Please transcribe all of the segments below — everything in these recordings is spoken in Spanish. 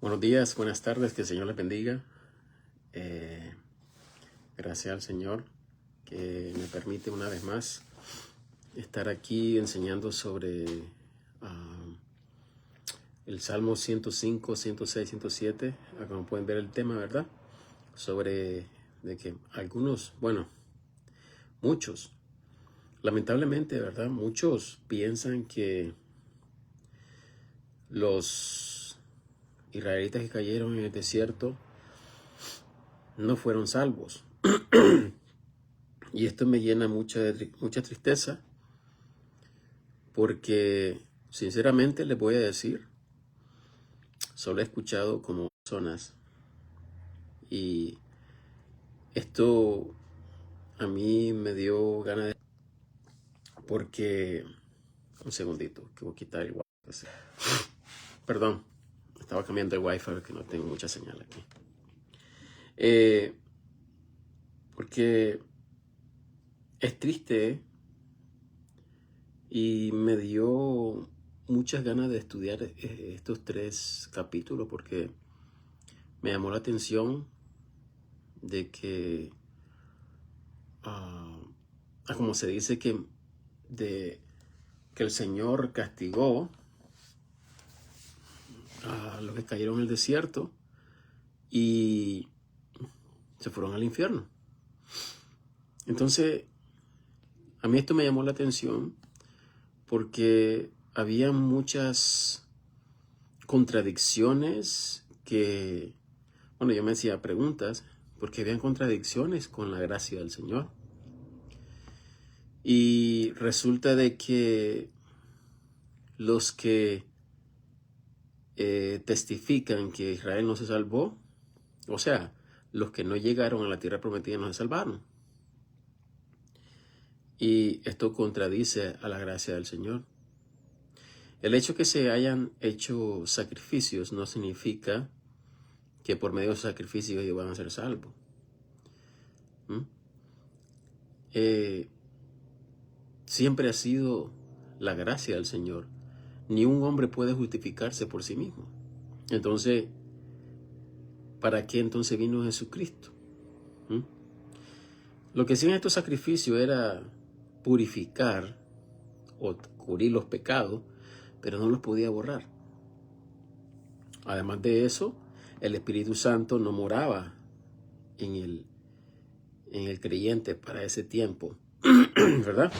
Buenos días, buenas tardes, que el Señor les bendiga. Gracias al Señor que me permite una vez más estar aquí enseñando sobre el Salmo 105, 106, 107. Como pueden ver el tema, ¿verdad? Sobre de que algunos, muchos, lamentablemente, ¿verdad? Muchos piensan que los israelitas que cayeron en el desierto no fueron salvos. Y esto me llena mucha tristeza, porque sinceramente les voy a decir, solo he escuchado como personas, y esto a mí me dio ganas de... Porque, un segundito, que voy a quitar el wifi. Perdón, estaba cambiando el wifi porque no tengo mucha señal aquí. Porque es triste y me dio muchas ganas de estudiar estos 3 capítulos, porque me llamó la atención de que, como se dice que el Señor castigó a los que cayeron en el desierto y se fueron al infierno. Entonces, a mí esto me llamó la atención porque había muchas contradicciones que, yo me hacía preguntas porque habían contradicciones con la gracia del Señor. Y resulta de que los que testifican que Israel no se salvó, o sea, los que no llegaron a la tierra prometida no se salvaron. Y esto contradice a la gracia del Señor. El hecho que se hayan hecho sacrificios no significa que por medio de esos sacrificios ellos van a ser salvos. Siempre ha sido la gracia del Señor. Ni un hombre puede justificarse por sí mismo. Entonces, ¿para qué entonces vino Jesucristo? Lo que hacían estos sacrificios era purificar o cubrir los pecados, pero no los podía borrar. Además de eso, el Espíritu Santo no moraba en el creyente para ese tiempo, ¿verdad?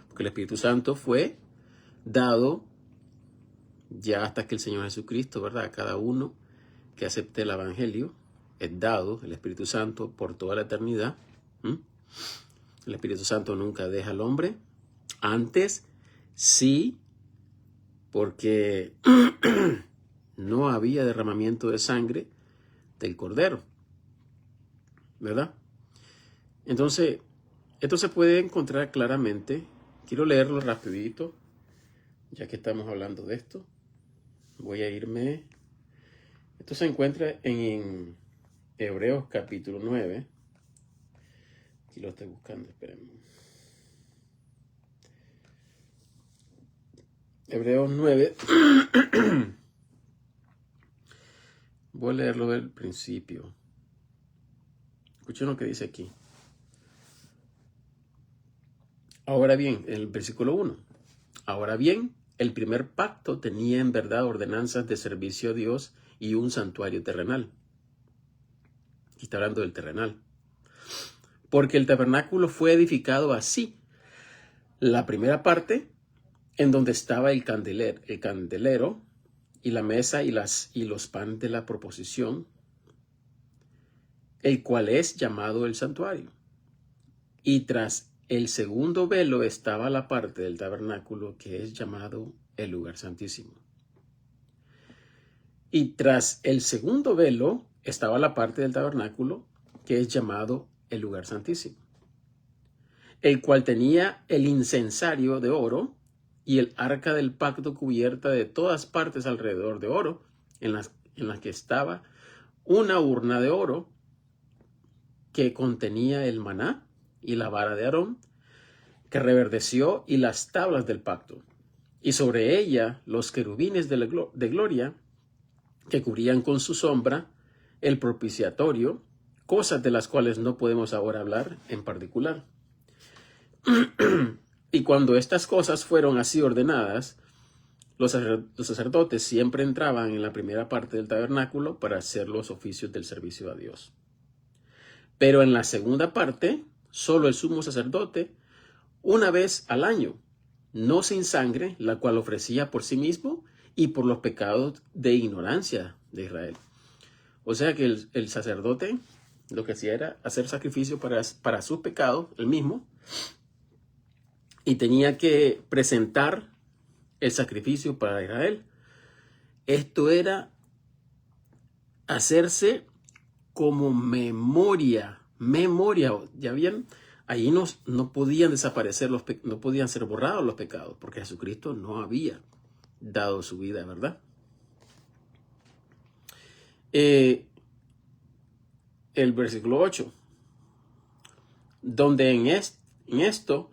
Porque el Espíritu Santo fue dado ya hasta que el Señor Jesucristo, ¿verdad? A cada uno que acepte el Evangelio es dado el Espíritu Santo por toda la eternidad. El Espíritu Santo nunca deja al hombre. Antes sí, porque no había derramamiento de sangre del Cordero, ¿verdad? Entonces, esto se puede encontrar claramente. Quiero leerlo rapidito, ya que estamos hablando de esto. Voy a irme. Esto se encuentra en Hebreos capítulo 9. Aquí lo estoy buscando, espérenme. Hebreos 9. Voy a leerlo del principio. Escuchen lo que dice aquí. Ahora bien, en el versículo 1. Ahora bien, el primer pacto tenía en verdad ordenanzas de servicio a Dios y un santuario terrenal. Aquí está hablando del terrenal. Porque el tabernáculo fue edificado así. La primera parte, en donde estaba el candelero y la mesa y los panes de la proposición, el cual es llamado el santuario. Y tras el segundo velo estaba la parte del tabernáculo que es llamado el lugar santísimo. Y tras el segundo velo estaba la parte del tabernáculo que es llamado el lugar santísimo, el cual tenía el incensario de oro y el arca del pacto cubierta de todas partes alrededor de oro, en las que estaba una urna de oro que contenía el maná y la vara de Aarón, que reverdeció, y las tablas del pacto, y sobre ella los querubines de gloria que cubrían con su sombra el propiciatorio, cosas de las cuales no podemos ahora hablar en particular. Y cuando estas cosas fueron así ordenadas, los sacerdotes siempre entraban en la primera parte del tabernáculo para hacer los oficios del servicio a Dios. Pero en la segunda parte, solo el sumo sacerdote, una vez al año, no sin sangre, la cual ofrecía por sí mismo y por los pecados de ignorancia de Israel. O sea que el sacerdote lo que hacía era hacer sacrificio para sus pecados, él mismo, y tenía que presentar el sacrificio para Israel. Esto era hacerse como memoria, ¿ya bien? Ahí no podían desaparecer no podían ser borrados los pecados, porque Jesucristo no había dado su vida, ¿verdad? El versículo 8, donde en esto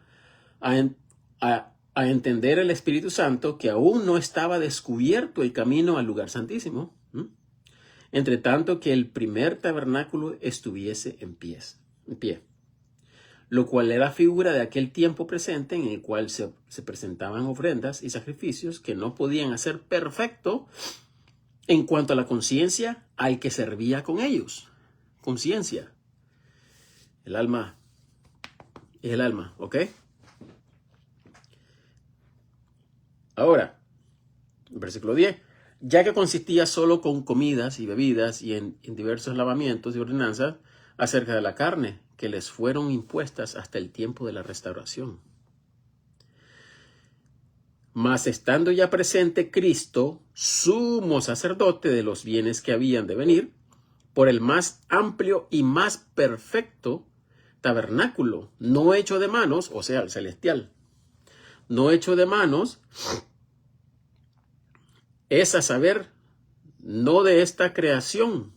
a entender el Espíritu Santo que aún no estaba descubierto el camino al lugar santísimo, entre tanto que el primer tabernáculo estuviese en pie, lo cual era figura de aquel tiempo presente en el cual se presentaban ofrendas y sacrificios que no podían hacer perfecto en cuanto a la conciencia al que servía con ellos. Conciencia. El alma es el alma, ¿ok? Ahora, versículo 10. Ya que consistía solo con comidas y bebidas y en diversos lavamientos y ordenanzas acerca de la carne que les fueron impuestas hasta el tiempo de la restauración. Mas estando ya presente Cristo, sumo sacerdote de los bienes que habían de venir, por el más amplio y más perfecto tabernáculo, no hecho de manos, o sea, el celestial, no hecho de manos, es a saber, no de esta creación,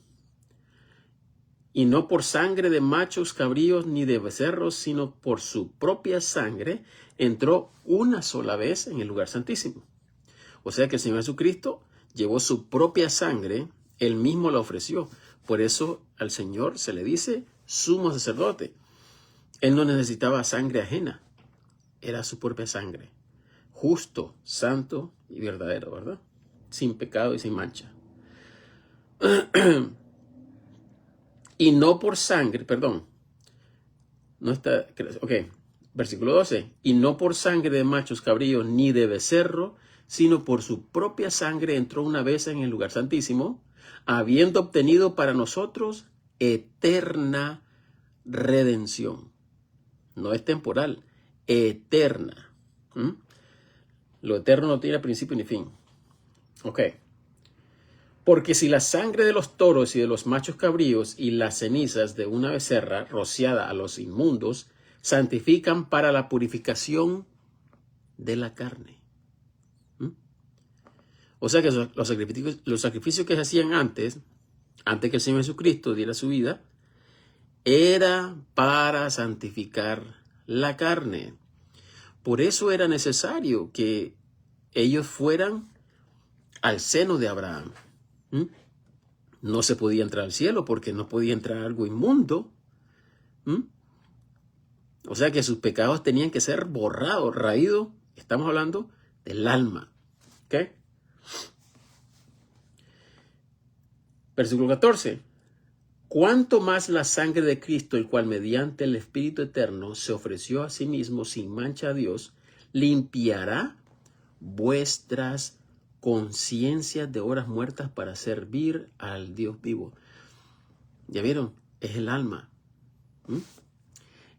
y no por sangre de machos cabríos ni de becerros, sino por su propia sangre, entró una sola vez en el lugar santísimo. O sea que el Señor Jesucristo llevó su propia sangre, él mismo la ofreció. Por eso al Señor se le dice sumo sacerdote. Él no necesitaba sangre ajena, era su propia sangre. Justo, santo y verdadero, ¿verdad? Sin pecado y sin mancha. Y no por sangre, perdón. No está, ok. Versículo 12. Y no por sangre de machos cabríos ni de becerro, sino por su propia sangre entró una vez en el lugar santísimo, habiendo obtenido para nosotros eterna redención. No es temporal, eterna. Lo eterno no tiene principio ni fin. Ok. Porque si la sangre de los toros y de los machos cabríos y las cenizas de una becerra rociada a los inmundos santifican para la purificación de la carne. O sea que los sacrificios que se hacían antes que el Señor Jesucristo diera su vida, era para santificar la carne. Por eso era necesario que ellos fueran al seno de Abraham. No se podía entrar al cielo porque no podía entrar algo inmundo. O sea que sus pecados tenían que ser borrados, raídos. Estamos hablando del alma. ¿Ok? Versículo 14. Cuánto más la sangre de Cristo, el cual mediante el Espíritu Eterno se ofreció a sí mismo sin mancha a Dios, limpiará vuestras conciencias de horas muertas para servir al Dios vivo. ¿Ya vieron? Es el alma.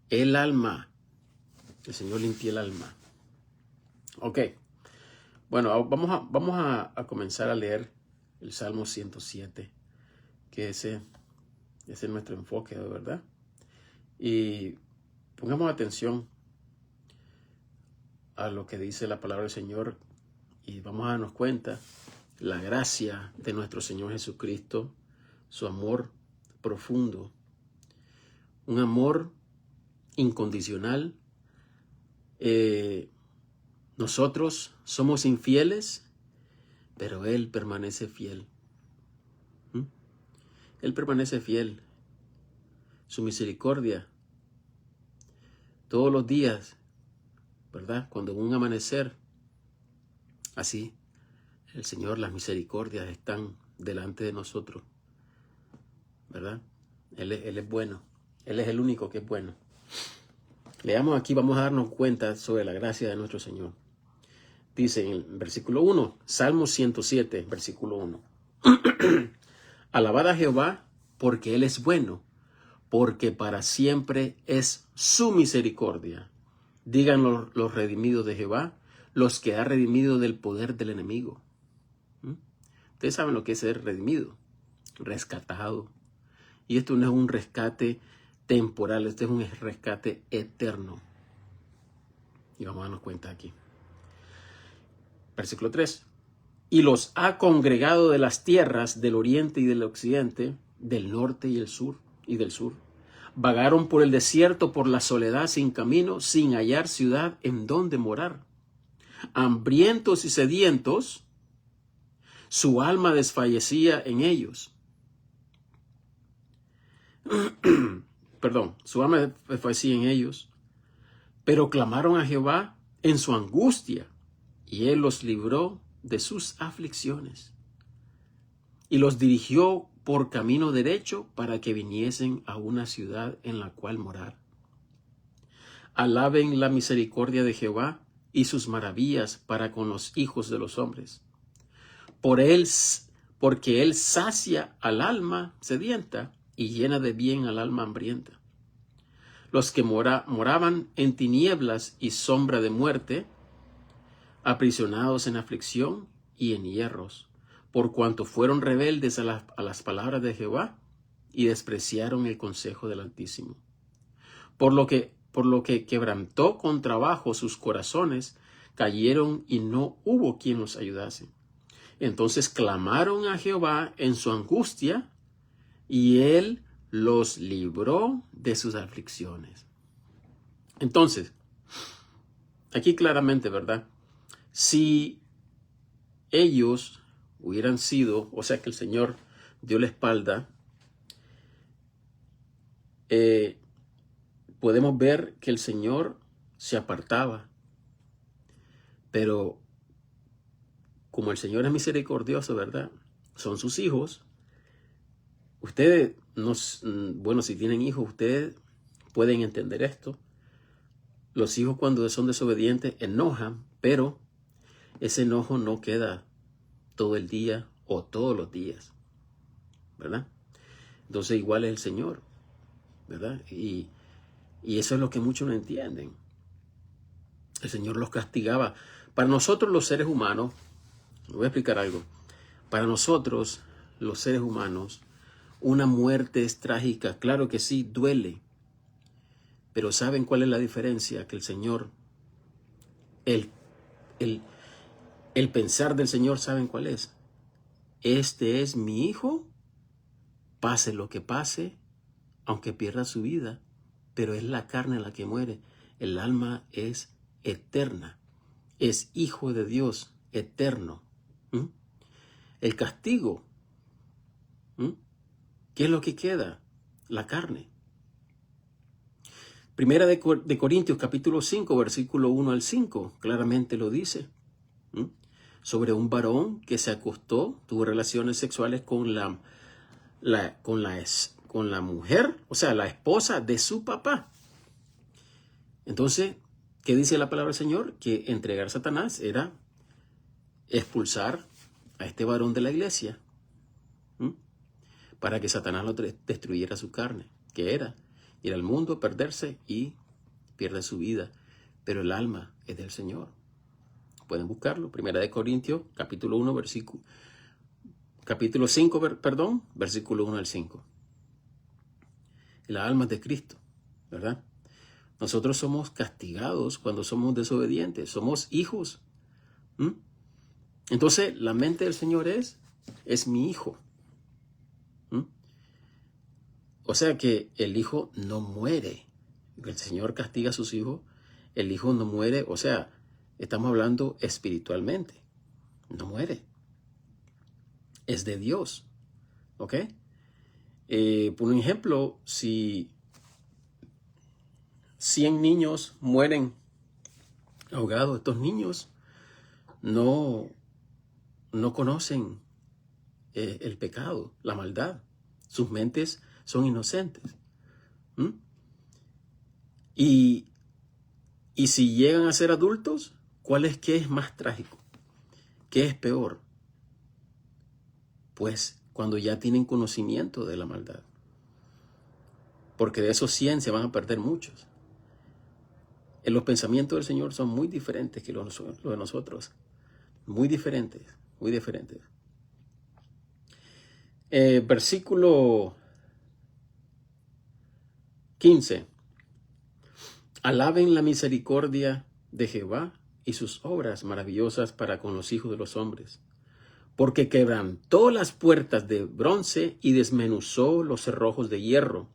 El alma. El Señor limpia el alma. Ok. Bueno, vamos a comenzar a leer el Salmo 107, que ese es nuestro enfoque, de verdad. Y pongamos atención a lo que dice la palabra del Señor y vamos a darnos cuenta la gracia de nuestro Señor Jesucristo, su amor profundo, un amor incondicional. Nosotros somos infieles, pero Él permanece fiel. Él permanece fiel. Su misericordia, todos los días, ¿verdad? Cuando un amanecer, así, el Señor, las misericordias están delante de nosotros, ¿verdad? Él es bueno. Él es el único que es bueno. Leamos aquí, vamos a darnos cuenta sobre la gracia de nuestro Señor. Dice en el versículo 1, Salmo 107, versículo 1. Alabad a Jehová porque Él es bueno, porque para siempre es su misericordia. Digan los redimidos de Jehová, los que ha redimido del poder del enemigo. Ustedes saben lo que es ser redimido, rescatado. Y esto no es un rescate temporal, este es un rescate eterno. Y vamos a darnos cuenta aquí. Versículo 3. Y los ha congregado de las tierras del oriente y del occidente, del norte y el sur y del sur. Vagaron por el desierto, por la soledad, sin camino, sin hallar ciudad en donde morar. Hambrientos y sedientos, su alma desfallecía en ellos. Su alma desfallecía en ellos. Pero clamaron a Jehová en su angustia, y Él los libró de sus aflicciones. Y los dirigió por camino derecho para que viniesen a una ciudad en la cual morar. Alaben la misericordia de Jehová y sus maravillas para con los hijos de los hombres. Porque Él sacia al alma sedienta y llena de bien al alma hambrienta. Los que moraban en tinieblas y sombra de muerte, aprisionados en aflicción y en hierros, por cuanto fueron rebeldes a las palabras de Jehová y despreciaron el consejo del Altísimo. Por lo que quebrantó con trabajo sus corazones, cayeron y no hubo quien los ayudase. Entonces clamaron a Jehová en su angustia, y Él los libró de sus aflicciones. Entonces, aquí claramente, ¿verdad? Si ellos hubieran sido, o sea que el Señor dio la espalda, podemos ver que el Señor se apartaba. Pero como el Señor es misericordioso, ¿verdad? Son sus hijos. Ustedes, bueno, si tienen hijos, ustedes pueden entender esto. Los hijos cuando son desobedientes enojan, pero ese enojo no queda todo el día o todos los días, ¿verdad? Entonces igual es el Señor, ¿verdad? Y eso es lo que muchos no entienden. El Señor los castigaba. Para nosotros los seres humanos, les voy a explicar algo. Para nosotros los seres humanos, una muerte es trágica. Claro que sí, duele. Pero ¿saben cuál es la diferencia? Que el Señor, el pensar del Señor, ¿saben cuál es? Este es mi hijo, pase lo que pase, aunque pierda su vida, pero es la carne la que muere. El alma es eterna, es hijo de Dios eterno. El castigo, ¿qué es lo que queda? La carne. Primera de Corintios capítulo 5, versículo 1 al 5, claramente lo dice. Sobre un varón que se acostó, tuvo relaciones sexuales con la mujer, o sea, la esposa de su papá. Entonces, ¿qué dice la palabra del Señor? Que entregar a Satanás era expulsar a este varón de la iglesia, para que Satanás lo destruyera su carne, que era ir al mundo, perderse y pierde su vida. Pero el alma es del Señor. Pueden buscarlo. Primera de Corintios, capítulo 1, capítulo 5, versículo 1 al 5. La alma es de Cristo, ¿verdad? Nosotros somos castigados cuando somos desobedientes. Somos hijos. Entonces, la mente del Señor es mi hijo. O sea que el hijo no muere. El Señor castiga a sus hijos. El hijo no muere. O sea, estamos hablando espiritualmente. No muere. Es de Dios. ¿Ok? Por un ejemplo, si 100 niños mueren ahogados, estos niños no conocen el pecado, la maldad. Sus mentes son inocentes. ¿Mm? Y si llegan a ser adultos, ¿qué es más trágico? ¿Qué es peor? Pues cuando ya tienen conocimiento de la maldad. Porque de esos 100 se van a perder muchos. Los pensamientos del Señor son muy diferentes que los de nosotros. Muy diferentes, muy diferentes. Versículo 15. Alaben la misericordia de Jehová y sus obras maravillosas para con los hijos de los hombres. Porque quebrantó las puertas de bronce y desmenuzó los cerrojos de hierro.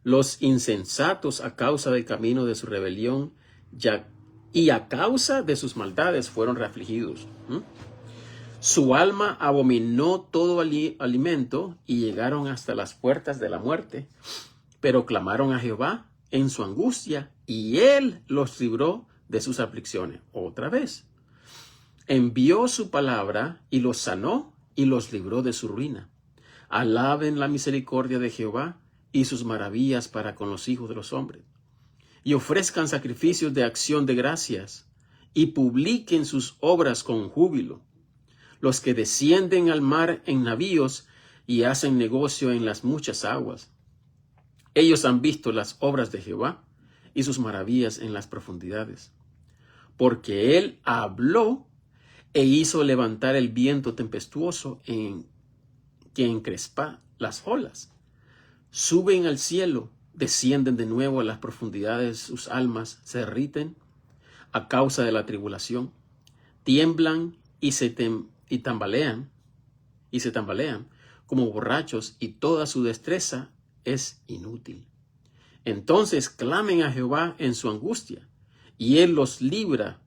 Los insensatos a causa del camino de su rebelión y a causa de sus maldades fueron reafligidos. Su alma abominó todo alimento y llegaron hasta las puertas de la muerte, pero clamaron a Jehová en su angustia y él los libró de sus aflicciones. Otra vez. Envió su palabra y los sanó y los libró de su ruina. Alaben la misericordia de Jehová y sus maravillas para con los hijos de los hombres. Y ofrezcan sacrificios de acción de gracias y publiquen sus obras con júbilo. Los que descienden al mar en navíos y hacen negocio en las muchas aguas. Ellos han visto las obras de Jehová y sus maravillas en las profundidades. Porque él habló e hizo levantar el viento tempestuoso que encrespa las olas. Suben al cielo, descienden de nuevo a las profundidades, sus almas se derriten a causa de la tribulación. Tiemblan y tambalean como borrachos y toda su destreza es inútil. Entonces clamen a Jehová en su angustia y él los libra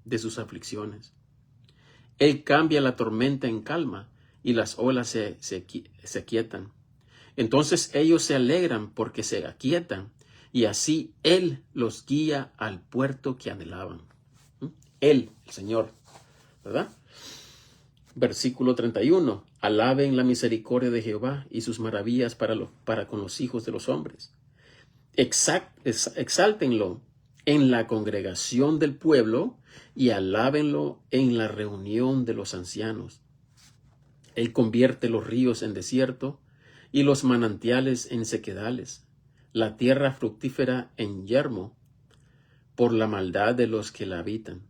de sus aflicciones. Él cambia la tormenta en calma y las olas se aquietan. Entonces ellos se alegran porque se aquietan y así él los guía al puerto que anhelaban. Él, el Señor, ¿verdad? Versículo 31. Alaben la misericordia de Jehová y sus maravillas para con los hijos de los hombres. Exáltenlo en la congregación del pueblo y alábenlo en la reunión de los ancianos. Él convierte los ríos en desierto y los manantiales en sequedales, la tierra fructífera en yermo, por la maldad de los que la habitan.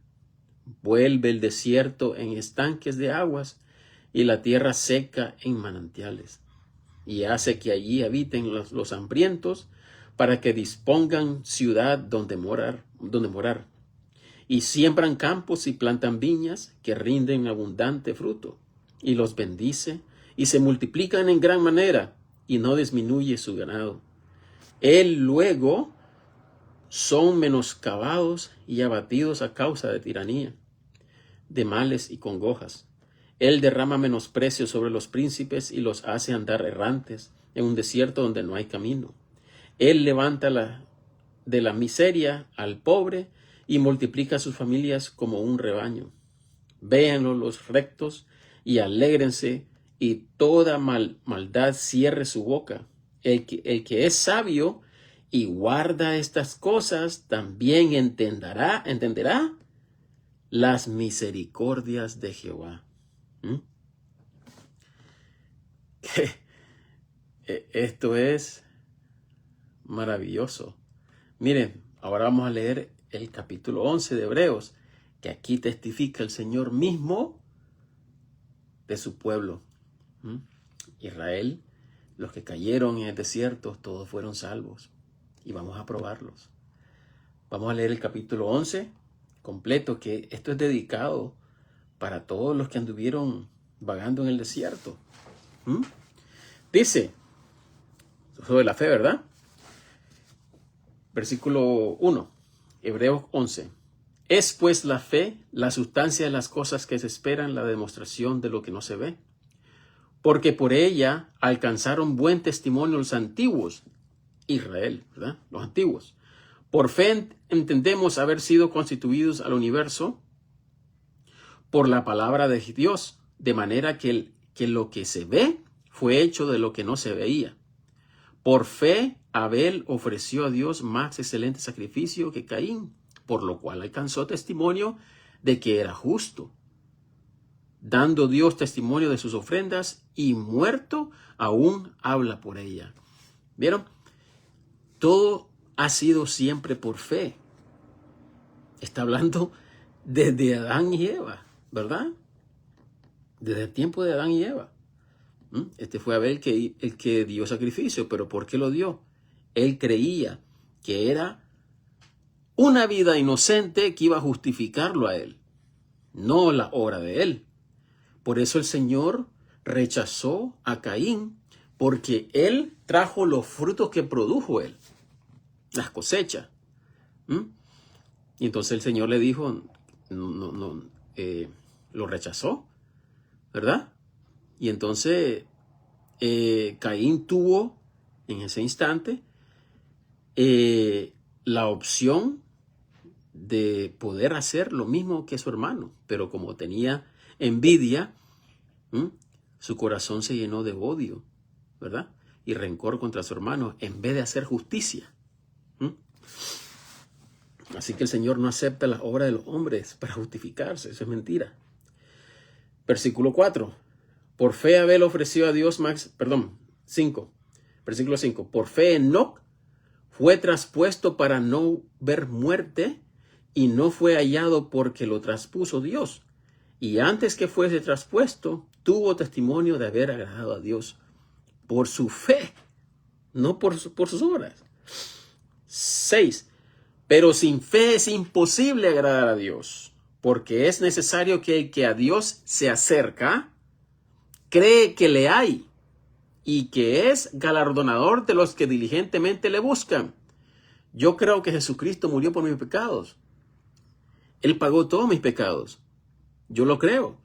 Vuelve el desierto en estanques de aguas y la tierra seca en manantiales. Y hace que allí habiten los hambrientos para que dispongan ciudad donde morar. Y siembran campos y plantan viñas que rinden abundante fruto. Y los bendice y se multiplican en gran manera y no disminuye su ganado. Él luego son menoscabados y abatidos a causa de tiranía, de males y congojas. Él derrama menosprecio sobre los príncipes y los hace andar errantes en un desierto donde no hay camino. Él levanta de la miseria al pobre y multiplica sus familias como un rebaño. Véanlo los rectos y alégrense, y toda maldad cierre su boca. El que es sabio y guarda estas cosas también entenderá las misericordias de Jehová. Esto es maravilloso. Miren, ahora vamos a leer el capítulo 11 de Hebreos, que aquí testifica el Señor mismo de su pueblo. Israel, los que cayeron en el desierto, todos fueron salvos. Y vamos a probarlos. Vamos a leer el capítulo 11 completo, que esto es dedicado para todos los que anduvieron vagando en el desierto. Dice, sobre la fe, ¿verdad? Versículo 1, Hebreos 11. Es pues la fe, la sustancia de las cosas que se esperan, la demostración de lo que no se ve. porque por ella alcanzaron buen testimonio los antiguos, Israel, ¿verdad? Los antiguos. Por fe entendemos haber sido constituidos al universo por la palabra de Dios, de manera que lo que se ve fue hecho de lo que no se veía. Por fe, Abel ofreció a Dios más excelente sacrificio que Caín, por lo cual alcanzó testimonio de que era justo, dando Dios testimonio de sus ofrendas, y muerto aún habla por ella. ¿Vieron? Todo ha sido siempre por fe. Está hablando desde Adán y Eva, ¿verdad? Desde el tiempo de Adán y Eva. Este fue Abel el que dio sacrificio, pero ¿por qué lo dio? Él creía que era una vida inocente que iba a justificarlo a él, no la obra de él. Por eso el Señor rechazó a Caín, porque él trajo los frutos que produjo él, las cosechas. Y entonces el Señor le dijo, lo rechazó, ¿verdad? Y entonces Caín tuvo en ese instante la opción de poder hacer lo mismo que su hermano, pero como tenía envidia, su corazón se llenó de odio, ¿verdad? Y rencor contra su hermano, en vez de hacer justicia. Así que el Señor no acepta la obra de los hombres para justificarse. Eso es mentira. Versículo 4. Por fe Abel ofreció a Dios 5. Versículo 5. Por fe Enoc fue traspuesto para no ver muerte, y no fue hallado porque lo traspuso Dios. Y antes que fuese traspuesto, tuvo testimonio de haber agradado a Dios por su fe, no por sus obras. 6. Pero sin fe es imposible agradar a Dios, porque es necesario que el que a Dios se acerca cree que le hay y que es galardonador de los que diligentemente le buscan. Yo creo que Jesucristo murió por mis pecados. Él pagó todos mis pecados. Yo lo creo.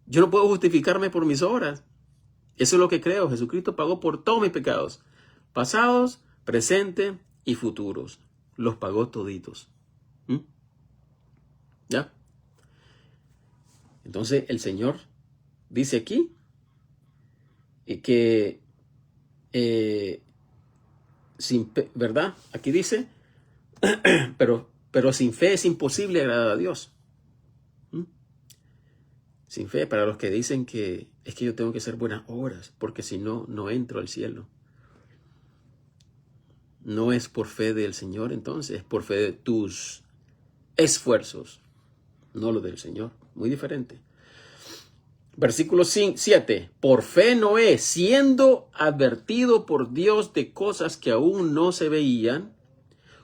Yo no puedo justificarme por mis obras. Eso es lo que creo. Jesucristo pagó por todos mis pecados, pasados, presentes y futuros. Los pagó toditos. ¿Ya? Entonces el Señor dice aquí que ¿verdad? Aquí dice, pero sin fe es imposible agradar a Dios. Sin fe, para los que dicen que es que yo tengo que hacer buenas obras, porque si no, no entro al cielo. No es por fe del Señor, entonces, es por fe de tus esfuerzos, no lo del Señor. Muy diferente. Versículo 7. Por fe Noé, siendo advertido por Dios de cosas que aún no se veían,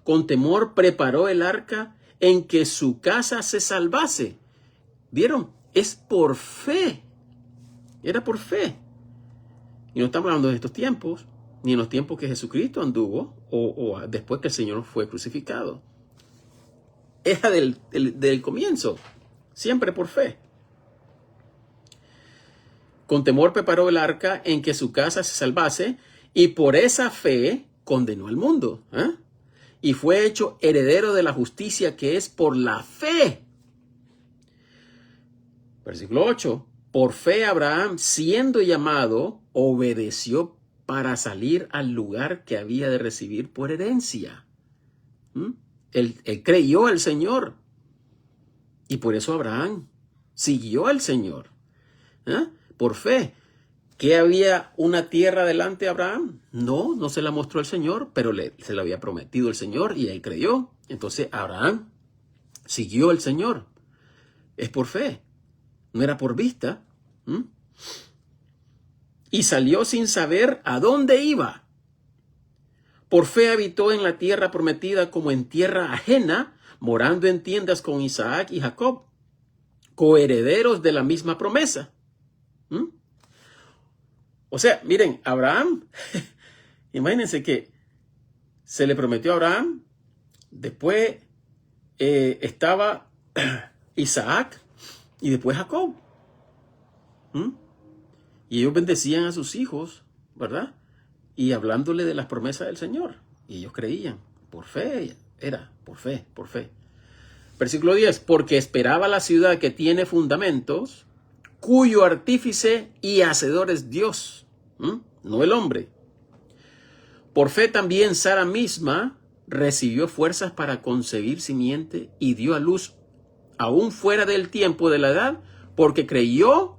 con temor preparó el arca en que su casa se salvase. ¿Vieron? Es por fe. Era por fe. Y no estamos hablando de estos tiempos, ni en los tiempos que Jesucristo anduvo o después que el Señor fue crucificado. Era del comienzo. Siempre por fe. Con temor preparó el arca en que su casa se salvase, y por esa fe condenó al mundo. Y fue hecho heredero de la justicia que es por la fe. Versículo 8. Por fe Abraham, siendo llamado, obedeció para salir al lugar que había de recibir por herencia. Él creyó al Señor. Y por eso Abraham siguió al Señor. Por fe. ¿Que había una tierra delante de Abraham? No se la mostró el Señor, pero se la había prometido el Señor y él creyó. Entonces Abraham siguió al Señor. Es por fe. No era por vista. Y salió sin saber a dónde iba. Por fe habitó en la tierra prometida como en tierra ajena, morando en tiendas con Isaac y Jacob, coherederos de la misma promesa. O sea, miren, Abraham, imagínense que se le prometió a Abraham, después estaba Isaac y después Jacob. Y ellos bendecían a sus hijos, ¿verdad? Y hablándole de las promesas del Señor. Y ellos creían, por fe, era, por fe, por fe. Versículo 10, porque esperaba la ciudad que tiene fundamentos, cuyo artífice y hacedor es Dios, no el hombre. Por fe también Sara misma recibió fuerzas para concebir simiente y dio a luz aún fuera del tiempo de la edad, porque creyó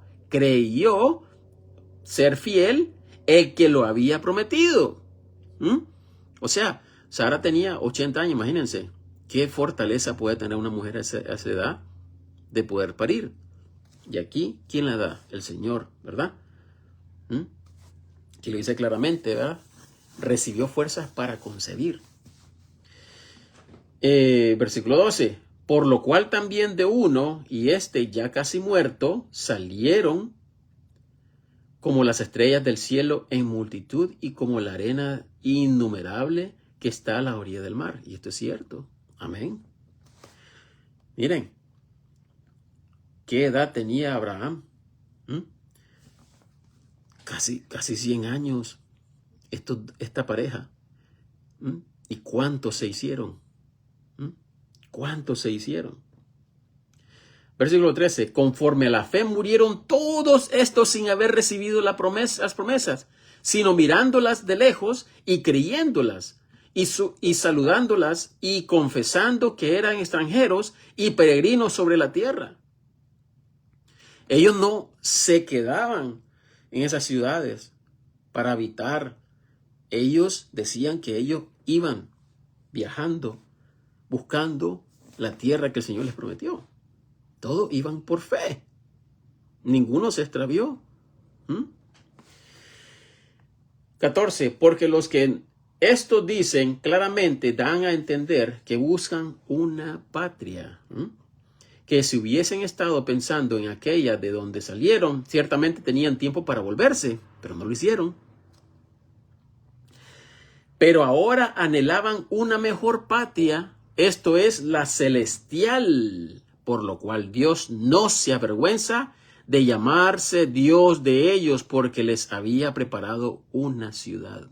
ser fiel el que lo había prometido. O sea, Sara tenía 80 años, imagínense. ¿Qué fortaleza puede tener una mujer a esa edad de poder parir? Y aquí, ¿quién la da? El Señor, ¿verdad? Que lo dice claramente, ¿verdad? Recibió fuerzas para concebir. Versículo 12. Por lo cual también de uno, y ya casi muerto, salieron como las estrellas del cielo en multitud y como la arena innumerable que está a la orilla del mar. Y esto es cierto. Amén. Miren, ¿qué edad tenía Abraham? Casi 100 años esta pareja. ¿Y cuántos se hicieron? ¿Cuántos se hicieron? Versículo 13. Conforme a la fe murieron todos estos sin haber recibido las promesas, sino mirándolas de lejos y creyéndolas y saludándolas y confesando que eran extranjeros y peregrinos sobre la tierra. Ellos no se quedaban en esas ciudades para habitar. Ellos decían que ellos iban viajando, buscando la tierra que el Señor les prometió. Todos iban por fe. Ninguno se extravió. 14. Porque los que esto dicen claramente dan a entender que buscan una patria. Que si hubiesen estado pensando en aquella de donde salieron, ciertamente tenían tiempo para volverse, pero no lo hicieron. Pero ahora anhelaban una mejor patria, esto es la celestial, por lo cual Dios no se avergüenza de llamarse Dios de ellos, porque les había preparado una ciudad.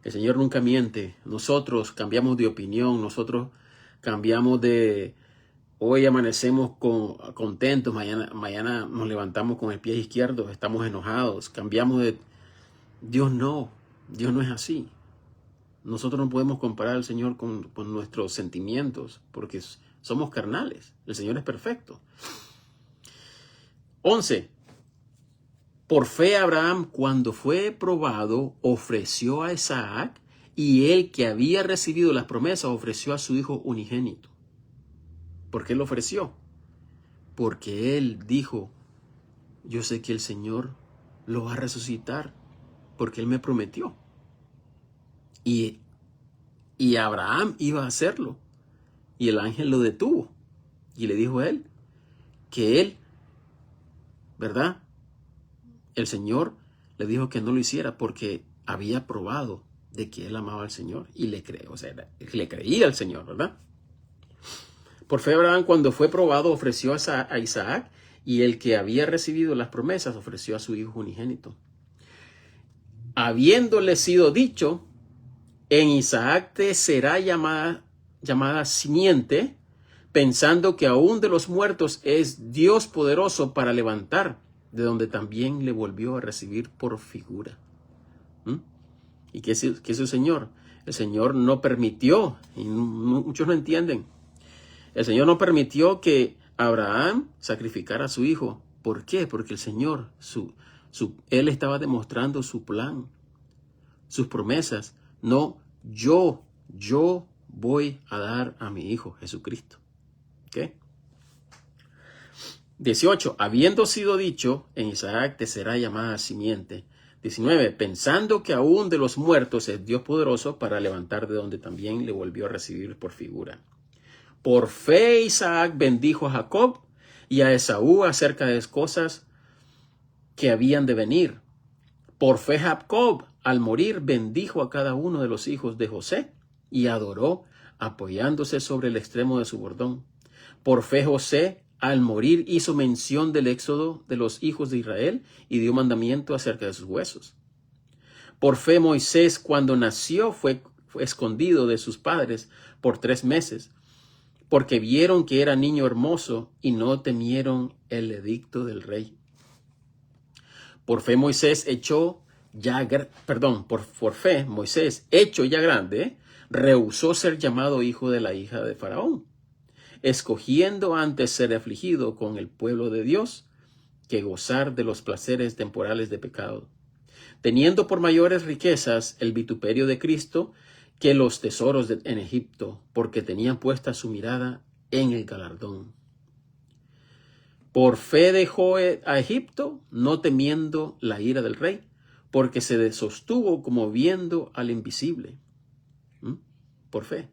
El Señor nunca miente. Nosotros cambiamos de opinión, nosotros cambiamos de... Hoy amanecemos contentos, mañana nos levantamos con el pie izquierdo, estamos enojados, cambiamos de... Dios no es así. Nosotros no podemos comparar al Señor con nuestros sentimientos, porque somos carnales. El Señor es perfecto. 11. Por fe Abraham, cuando fue probado, ofreció a Isaac, y él que había recibido las promesas ofreció a su hijo unigénito. ¿Por qué lo ofreció? Porque él dijo, yo sé que el Señor lo va a resucitar, porque él me prometió. Y Abraham iba a hacerlo. Y el ángel lo detuvo. Y le dijo a él que él, ¿verdad? El Señor le dijo que no lo hiciera porque había probado de que él amaba al Señor. Y le creía, le creía al Señor, ¿verdad? Por fe Abraham, cuando fue probado, ofreció a Isaac. Y el que había recibido las promesas ofreció a su hijo unigénito. Habiéndole sido dicho, en Isaac te será llamada simiente, pensando que aún de los muertos es Dios poderoso para levantar, de donde también le volvió a recibir por figura. ¿Y qué hizo el Señor? El Señor no permitió, y muchos no entienden, el Señor no permitió que Abraham sacrificara a su hijo. ¿Por qué? Porque el Señor, él estaba demostrando su plan, sus promesas. No, yo voy a dar a mi hijo Jesucristo. ¿Ok? 18. Habiendo sido dicho, en Isaac te será llamada simiente. 19. Pensando que aún de los muertos es Dios poderoso para levantar, de donde también le volvió a recibir por figura. Por fe Isaac bendijo a Jacob y a Esaú acerca de cosas que habían de venir. Por fe Jacob, al morir, bendijo a cada uno de los hijos de José y adoró, apoyándose sobre el extremo de su bordón. Por fe José, al morir hizo mención del éxodo de los hijos de Israel y dio mandamiento acerca de sus huesos. Por fe Moisés, cuando nació, fue escondido de sus padres por 3 meses, porque vieron que era niño hermoso y no temieron el edicto del rey. Por fe Moisés por fe Moisés, hecho ya grande, rehusó ser llamado hijo de la hija de Faraón, escogiendo antes ser afligido con el pueblo de Dios que gozar de los placeres temporales de pecado, teniendo por mayores riquezas el vituperio de Cristo que los tesoros en Egipto, porque tenían puesta su mirada en el galardón. Por fe dejó a Egipto, no temiendo la ira del rey, porque se sostuvo como viendo al invisible. Por fe.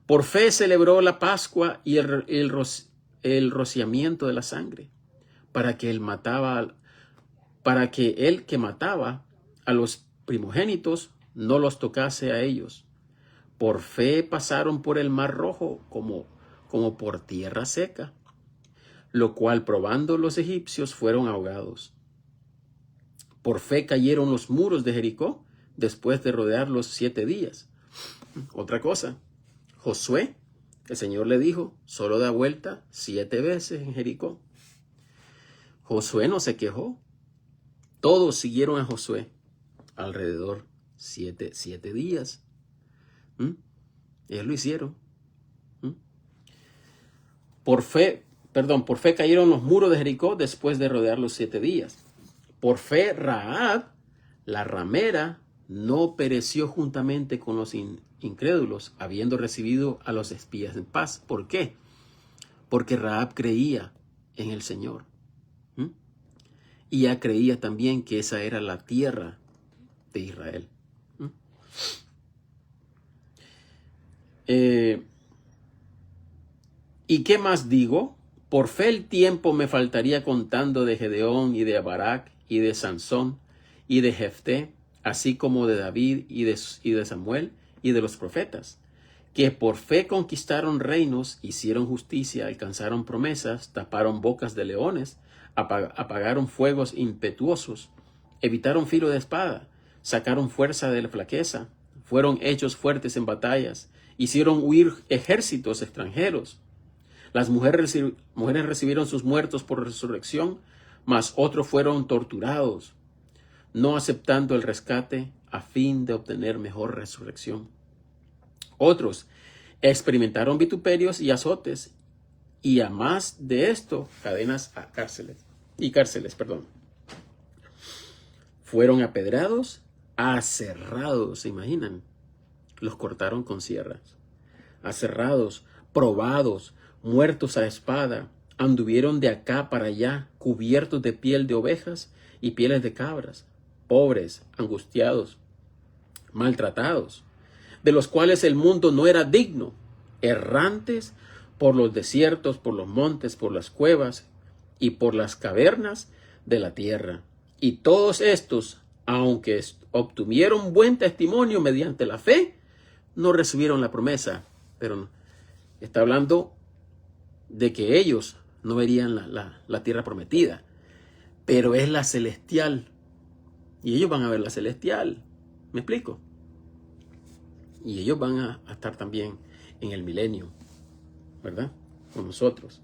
Por fe celebró la Pascua y el rociamiento de la sangre, para que él que mataba a los primogénitos no los tocase a ellos. Por fe pasaron por el mar Rojo como por tierra seca, lo cual probando los egipcios fueron ahogados. Por fe cayeron los muros de Jericó después de rodearlos 7 días. Otra cosa, Josué, el Señor le dijo, solo da vuelta 7 veces en Jericó. Josué no se quejó. Todos siguieron a Josué alrededor 7 días. Ellos lo hicieron. Por fe cayeron los muros de Jericó después de rodearlos 7 días. Por fe Rahab, la ramera, no pereció juntamente con los incrédulos, habiendo recibido a los espías en paz. ¿Por qué? Porque Rahab creía en el Señor. Y ella creía también que esa era la tierra de Israel. ¿Y qué más digo? Por fe el tiempo me faltaría contando de Gedeón y de Barak y de Sansón y de Jefté, así como de David y de Samuel y de los profetas, que por fe conquistaron reinos, hicieron justicia, alcanzaron promesas, taparon bocas de leones, apagaron fuegos impetuosos, evitaron filo de espada, sacaron fuerza de la flaqueza, fueron hechos fuertes en batallas, hicieron huir ejércitos extranjeros. Las mujeres recibieron sus muertos por resurrección, mas otros fueron torturados, no aceptando el rescate a fin de obtener mejor resurrección. Otros experimentaron vituperios y azotes, y a más de esto, cadenas a cárceles. Fueron apedrados, aserrados, ¿se imaginan? Los cortaron con sierras. Aserrados, probados, muertos a espada, anduvieron de acá para allá, cubiertos de piel de ovejas y pieles de cabras, pobres, angustiados, maltratados, de los cuales el mundo no era digno, errantes por los desiertos, por los montes, por las cuevas y por las cavernas de la tierra. Y todos estos, aunque obtuvieron buen testimonio mediante la fe, no recibieron la promesa. Pero está hablando de que ellos no verían la tierra prometida, pero es la celestial. Y ellos van a ver la celestial. ¿Me explico? Y ellos van a estar también en el milenio, ¿verdad? Con nosotros.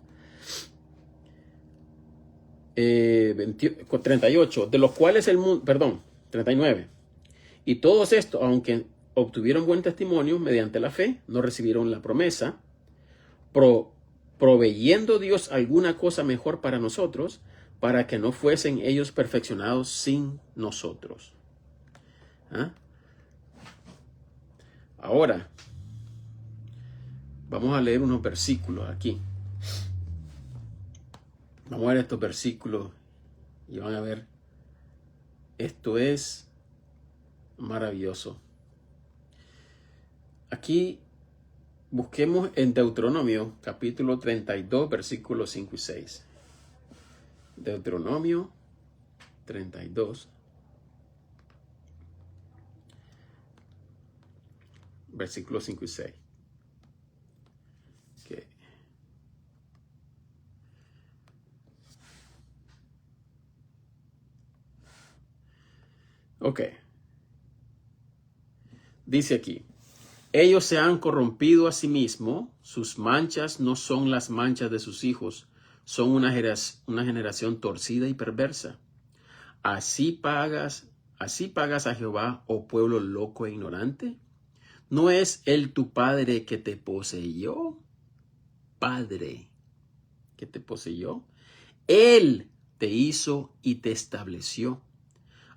38, de los cuales el mundo, 39. Y todos estos, aunque obtuvieron buen testimonio mediante la fe, no recibieron la promesa, proveyendo Dios alguna cosa mejor para nosotros, para que no fuesen ellos perfeccionados sin nosotros. Ahora, vamos a leer unos versículos aquí. Vamos a ver estos versículos y van a ver, esto es maravilloso. Aquí busquemos en Deuteronomio, capítulo 32, versículos 5 y 6. Deuteronomio 32, versículos 5 y 6. Okay. Ok. Dice aquí, ellos se han corrompido a sí mismos, sus manchas no son las manchas de sus hijos, son una generación torcida y perversa. Así pagas a Jehová, oh pueblo loco e ignorante. ¿No es él tu padre que te poseyó? Padre que te poseyó. Él te hizo y te estableció.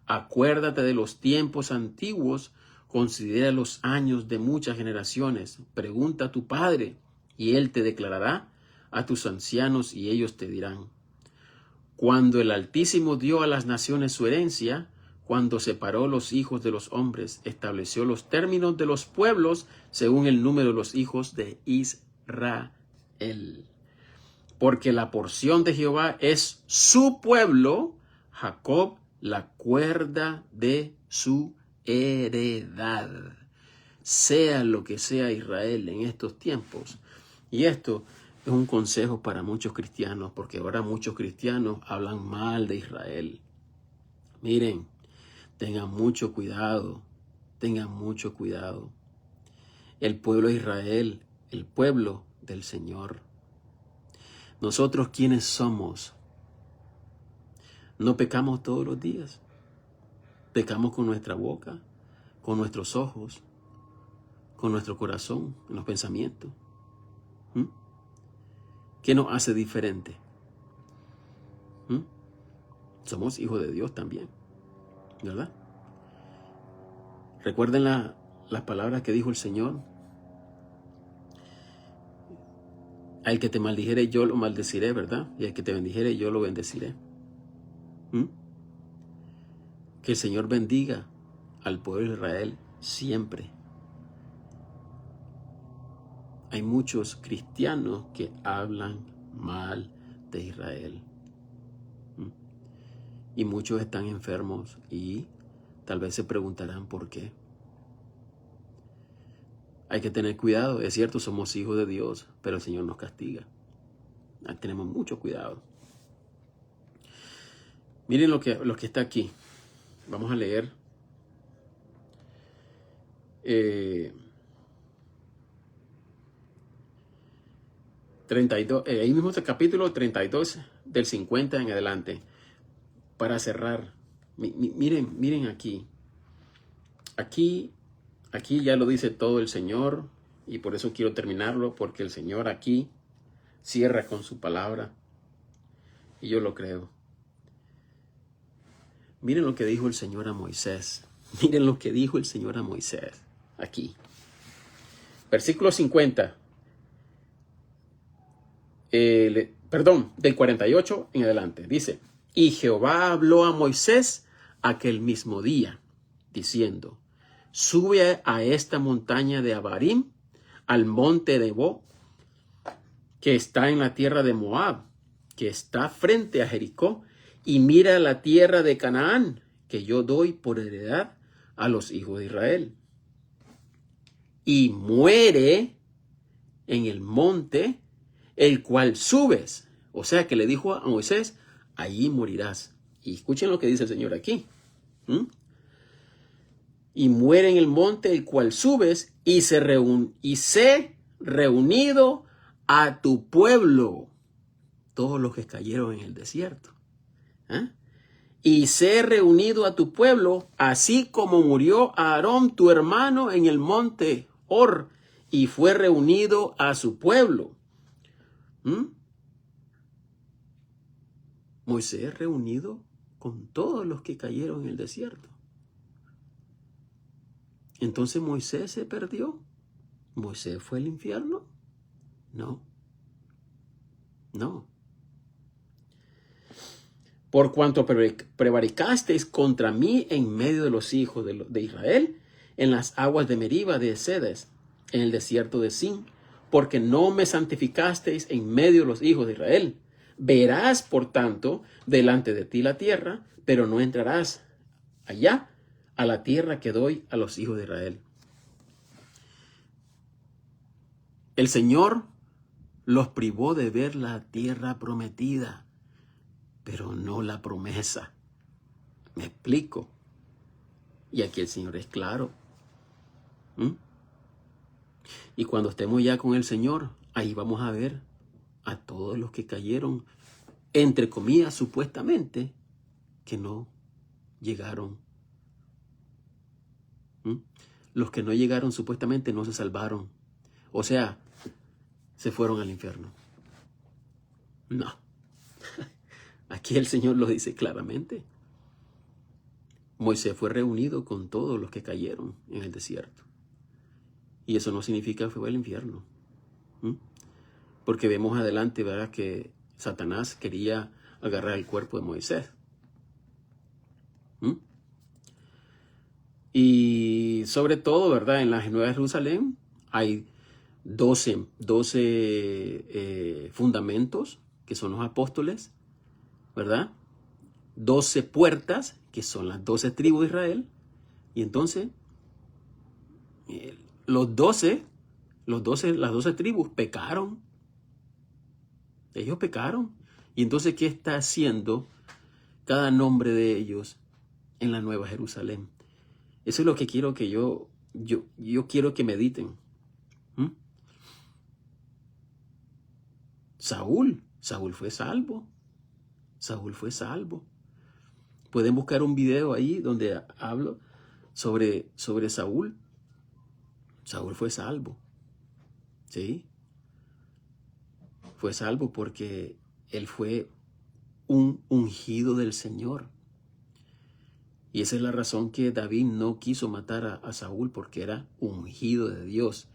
Acuérdate de los tiempos antiguos, considera los años de muchas generaciones. Pregunta a tu padre y él te declarará, a tus ancianos y ellos te dirán. Cuando el Altísimo dio a las naciones su herencia, cuando separó los hijos de los hombres, estableció los términos de los pueblos según el número de los hijos de Israel. Porque la porción de Jehová es su pueblo, Jacob la cuerda de su heredad. Sea lo que sea Israel en estos tiempos. Y esto es un consejo para muchos cristianos, porque ahora muchos cristianos hablan mal de Israel. Miren, tengan mucho cuidado, tengan mucho cuidado. El pueblo de Israel, el pueblo del Señor. Nosotros, ¿quiénes somos? No pecamos todos los días. Pecamos con nuestra boca, con nuestros ojos, con nuestro corazón, en los pensamientos. ¿Qué nos hace diferente? Somos hijos de Dios también, ¿verdad? Recuerden las palabras que dijo el Señor. Al que te maldijere yo lo maldeciré, ¿verdad? Y al que te bendijere yo lo bendeciré. Que el Señor bendiga al pueblo de Israel siempre. Hay muchos cristianos que hablan mal de Israel. Y muchos están enfermos y tal vez se preguntarán por qué. Hay que tener cuidado. Es cierto, somos hijos de Dios, pero el Señor nos castiga. Tenemos mucho cuidado. Miren lo que está aquí. Vamos a leer. 32, ahí mismo el capítulo 32 del 50 en adelante. Para cerrar, miren aquí. Aquí ya lo dice todo el Señor y por eso quiero terminarlo, porque el Señor aquí cierra con su palabra y yo lo creo. Miren lo que dijo el Señor a Moisés. Miren lo que dijo el Señor a Moisés aquí. Versículo 50. Del 48 en adelante. Dice, y Jehová habló a Moisés aquel mismo día, diciendo, sube a esta montaña de Abarim, al monte de Nebo, que está en la tierra de Moab, que está frente a Jericó, y mira la tierra de Canaán, que yo doy por heredad a los hijos de Israel. Y muere en el monte, el cual subes. O sea que le dijo a Moisés, allí morirás. Y escuchen lo que dice el Señor aquí. Y muere en el monte, el cual subes, y sé reunido a tu pueblo. Todos los que cayeron en el desierto. Y sé reunido a tu pueblo, así como murió Aarón tu hermano en el monte Hor, y fue reunido a su pueblo. Moisés reunido con todos los que cayeron en el desierto. Entonces Moisés se perdió. ¿Moisés fue al infierno? No. Por cuanto prevaricasteis contra mí en medio de los hijos de Israel, en las aguas de Meriba de Cedes, en el desierto de Sin, porque no me santificasteis en medio de los hijos de Israel. Verás, por tanto, delante de ti la tierra, pero no entrarás allá a la tierra que doy a los hijos de Israel. El Señor los privó de ver la tierra prometida, pero no la promesa. Me explico. Y aquí el Señor es claro. ¿Mm? Y cuando estemos ya con el Señor, ahí vamos a ver a todos los que cayeron, entre comillas, supuestamente, que no llegaron. ¿Mm? Los que no llegaron supuestamente no se salvaron. O sea, se fueron al infierno. No. Aquí el Señor lo dice claramente. Moisés fue reunido con todos los que cayeron en el desierto. Y eso no significa que fue al infierno. ¿Mm? Porque vemos adelante, ¿verdad?, que Satanás quería agarrar el cuerpo de Moisés. ¿Mm? Y sobre todo, ¿verdad?, en la Nueva Jerusalén hay 12 fundamentos, que son los apóstoles, ¿verdad? 12 puertas, que son las 12 tribus de Israel. Y entonces, las 12 tribus pecaron. Ellos pecaron. Y entonces, ¿qué está haciendo cada nombre de ellos en la Nueva Jerusalén? Eso es lo que quiero que yo quiero que mediten. ¿Mm? Saúl fue salvo. Saúl fue salvo. Pueden buscar un video ahí donde hablo sobre Saúl. Saúl fue salvo. ¿Sí? Fue salvo porque él fue un ungido del Señor. Y esa es la razón que David no quiso matar a Saúl, porque era ungido de Dios,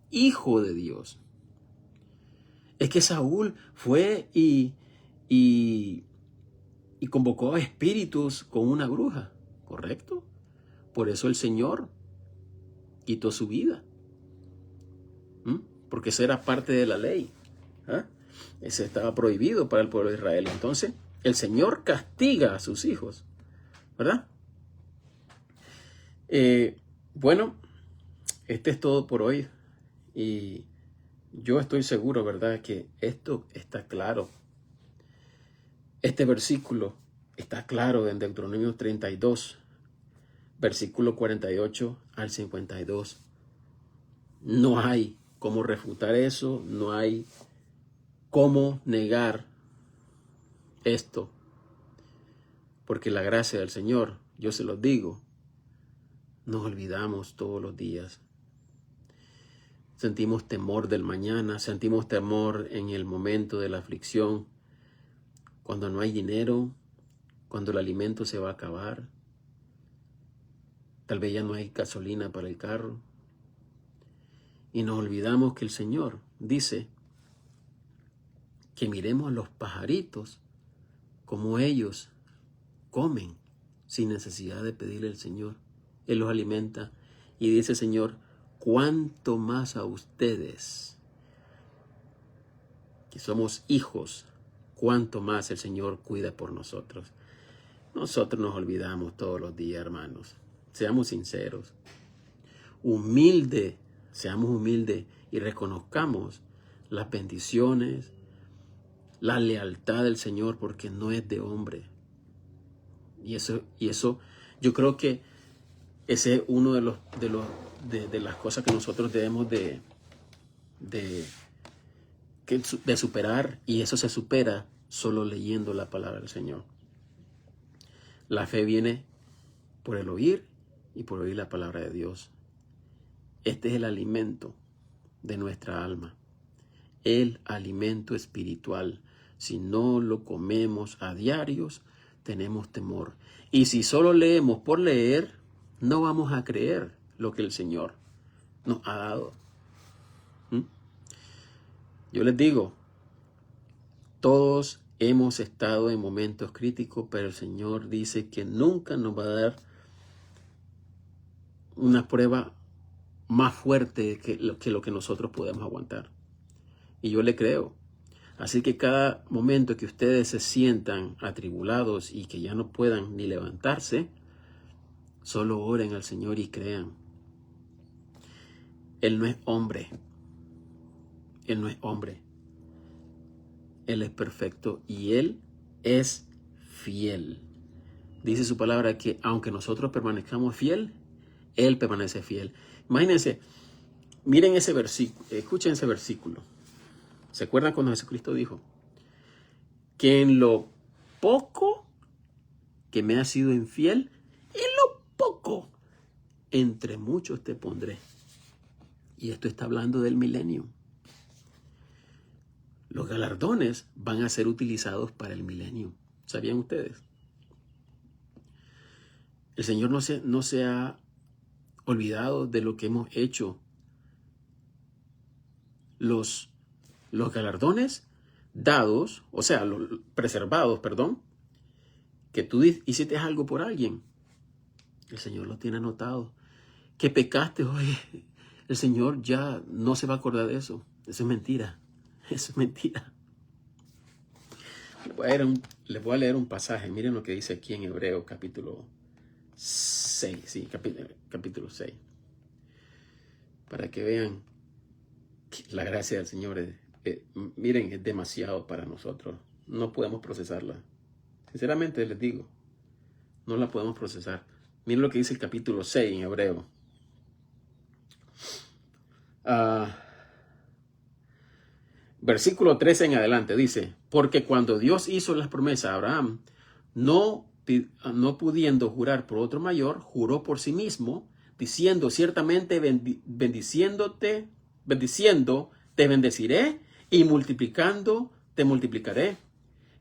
hijo de Dios. Es que Saúl fue y convocó a espíritus con una bruja, ¿correcto? Por eso el Señor quitó su vida. Porque eso era parte de la ley. Ese estaba prohibido para el pueblo de Israel. Entonces, el Señor castiga a sus hijos, ¿verdad? Bueno, este es todo por hoy. Y yo estoy seguro, ¿verdad?, que esto está claro. Este versículo está claro en Deuteronomio 32, versículo 48 al 52. No hay cómo refutar eso, no hay cómo negar esto. Porque la gracia del Señor, yo se los digo, nos olvidamos todos los días. Sentimos temor del mañana, sentimos temor en el momento de la aflicción, cuando no hay dinero, cuando el alimento se va a acabar, tal vez ya no hay gasolina para el carro. Y nos olvidamos que el Señor dice que miremos a los pajaritos como ellos comen sin necesidad de pedirle al Señor. Él los alimenta y dice el Señor, cuánto más a ustedes, que somos hijos, cuánto más el Señor cuida por nosotros. Nosotros nos olvidamos todos los días, hermanos. Seamos sinceros. Seamos humildes y reconozcamos las bendiciones, la lealtad del Señor, porque no es de hombre. Y eso, yo creo que ese es uno de las cosas que nosotros debemos de superar, y eso se supera solo leyendo la palabra del Señor. La fe viene por el oír y por oír la palabra de Dios. Este es el alimento de nuestra alma, el alimento espiritual. Si no lo comemos a diarios, tenemos temor. Y si solo leemos por leer, no vamos a creer lo que el Señor nos ha dado. Yo les digo, todos hemos estado en momentos críticos, pero el Señor dice que nunca nos va a dar una prueba más fuerte que lo que nosotros podemos aguantar. Y yo le creo. Así que cada momento que ustedes se sientan atribulados y que ya no puedan ni levantarse, solo oren al Señor y crean. Él no es hombre. Él no es hombre. Él es perfecto y Él es fiel. dice su palabra que aunque nosotros permanezcamos fiel, Él permanece fiel. Imagínense, miren ese versículo, escuchen ese versículo. ¿Se acuerdan cuando Jesucristo dijo que en lo poco que me has sido infiel, en lo poco, entre muchos te pondré? Y esto está hablando del milenio. Los galardones van a ser utilizados para el milenio. ¿Sabían ustedes? El Señor no se ha olvidado de lo que hemos hecho. Los galardones dados, o sea, preservados, perdón, que tú hiciste algo por alguien, el Señor lo tiene anotado. Que pecaste, oye, el Señor ya no se va a acordar de eso. Eso es mentira. Eso es mentira. Les voy a leer un pasaje. Miren lo que dice aquí en Hebreos capítulo 6. Sí, capítulo 6. Para que vean que la gracia del Señor miren, es demasiado para nosotros. No podemos procesarla. Sinceramente les digo, no la podemos procesar. Miren lo que dice el capítulo 6 en Hebreo. Versículo 13 en adelante dice: porque cuando Dios hizo las promesas a Abraham, no pudiendo jurar por otro mayor, juró por sí mismo, diciendo: ciertamente bendiciendo te bendeciré, y multiplicando te multiplicaré.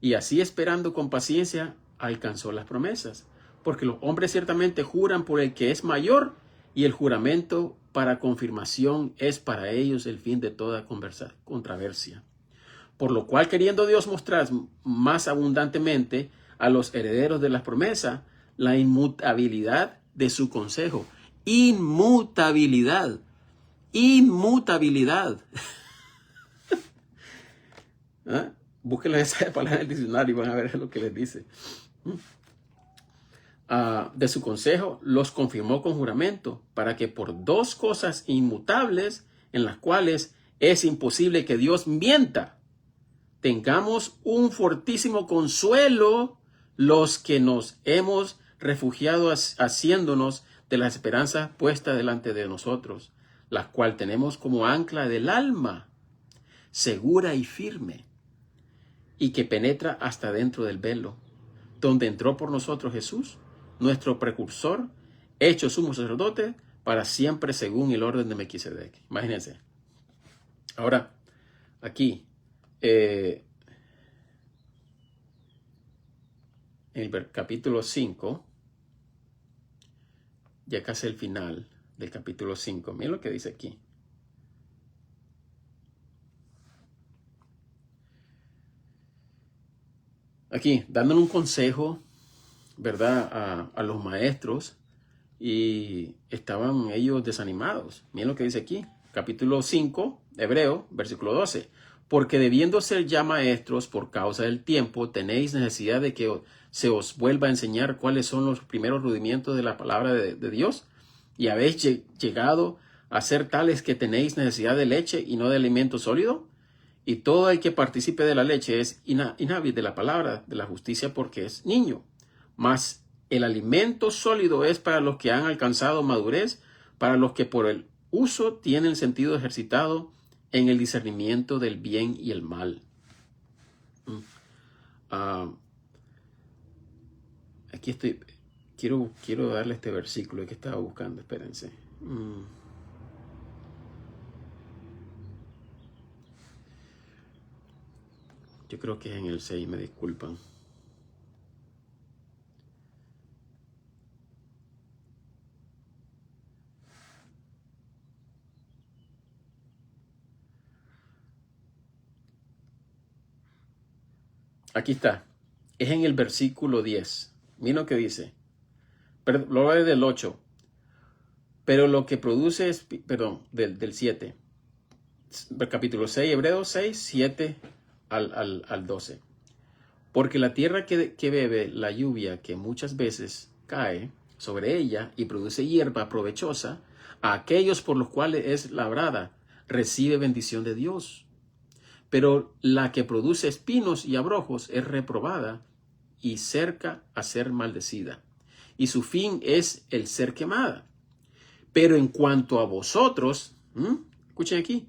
Y así, esperando con paciencia, alcanzó las promesas. Porque los hombres ciertamente juran por el que es mayor, y el juramento para confirmación es para ellos el fin de toda controversia. Por lo cual, queriendo Dios mostrar más abundantemente a los herederos de las promesas la inmutabilidad de su consejo. Inmutabilidad. Inmutabilidad. ¿Ah? Búsquenla esa palabra en el diccionario y van a ver lo que les dice. De su consejo los confirmó con juramento, para que por dos cosas inmutables, en las cuales es imposible que Dios mienta, tengamos un fortísimo consuelo los que nos hemos refugiado haciéndonos de las esperanzas puestas delante de nosotros, las cual tenemos como ancla del alma, segura y firme, y que penetra hasta dentro del velo, donde entró por nosotros Jesús, nuestro precursor, hecho sumo sacerdote para siempre según el orden de Melquisedec. Imagínense. Ahora, aquí, en el capítulo 5, ya casi el final del capítulo 5, miren lo que dice aquí. Aquí, dándole un consejo, ¿verdad?, a los maestros, y estaban ellos desanimados. Miren lo que dice aquí, capítulo 5, Hebreo, versículo 12. Porque debiendo ser ya maestros por causa del tiempo, tenéis necesidad de que se os vuelva a enseñar cuáles son los primeros rudimentos de la palabra de Dios, y habéis llegado a ser tales que tenéis necesidad de leche y no de alimento sólido. Y todo el que participe de la leche es inhábil de la palabra de la justicia, porque es niño. Mas el alimento sólido es para los que han alcanzado madurez, para los que por el uso tienen sentido ejercitado en el discernimiento del bien y el mal. Aquí estoy. Quiero darle este versículo que estaba buscando. Espérense. Yo creo que es en el 6, me disculpan. Aquí está. Es en el versículo 10. Miren lo que dice. Lo voy a leer del 8. Pero lo que produce es, del 7. Capítulo 6, Hebreos 6, 7 al 12. Porque la tierra que bebe la lluvia que muchas veces cae sobre ella y produce hierba provechosa, a aquellos por los cuales es labrada, recibe bendición de Dios. Pero la que produce espinos y abrojos es reprobada y cerca a ser maldecida, y su fin es el ser quemada. Pero en cuanto a vosotros, escuchen aquí,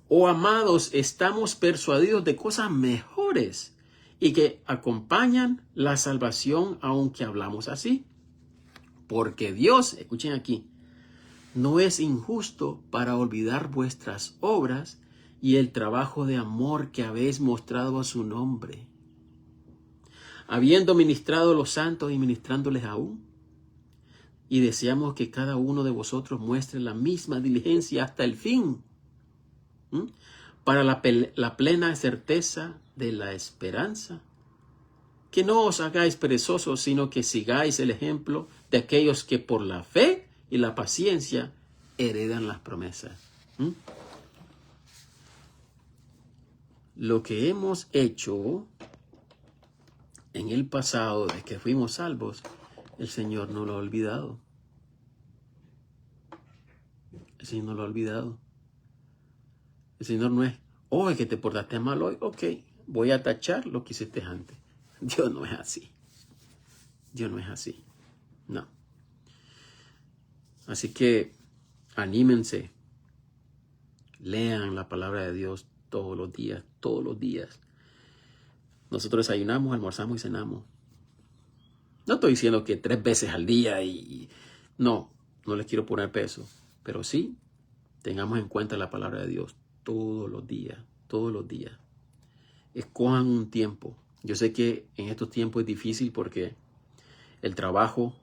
oh amados, estamos persuadidos de cosas mejores y que acompañan la salvación, aunque hablamos así. Porque Dios, escuchen aquí, no es injusto para olvidar vuestras obras y el trabajo de amor que habéis mostrado a su nombre, habiendo ministrado a los santos y ministrándoles aún. Y deseamos que cada uno de vosotros muestre la misma diligencia hasta el fin, para la plena certeza de la esperanza. Que no os hagáis perezosos, sino que sigáis el ejemplo de aquellos que por la fe y la paciencia heredan las promesas. Lo que hemos hecho en el pasado, de que fuimos salvos, el Señor no lo ha olvidado. El Señor no lo ha olvidado. El Señor no es, es que te portaste mal hoy, ok, voy a tachar lo que hiciste antes. Dios no es así. Dios no es así. No. Así que anímense. Lean la palabra de Dios todos los días, todos los días. Nosotros desayunamos, almorzamos y cenamos. No estoy diciendo que 3 veces al día no les quiero poner peso. Pero sí, tengamos en cuenta la palabra de Dios todos los días, todos los días. Escojan un tiempo. Yo sé que en estos tiempos es difícil porque el trabajo,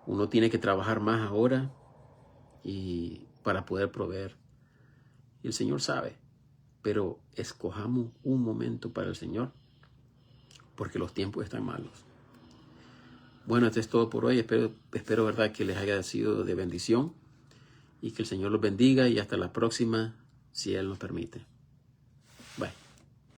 uno tiene que trabajar más ahora y para poder proveer. Y el Señor sabe, pero escojamos un momento para el Señor porque los tiempos están malos. Bueno, esto es todo por hoy. Espero verdad que les haya sido de bendición y que el Señor los bendiga y hasta la próxima, si Él nos permite.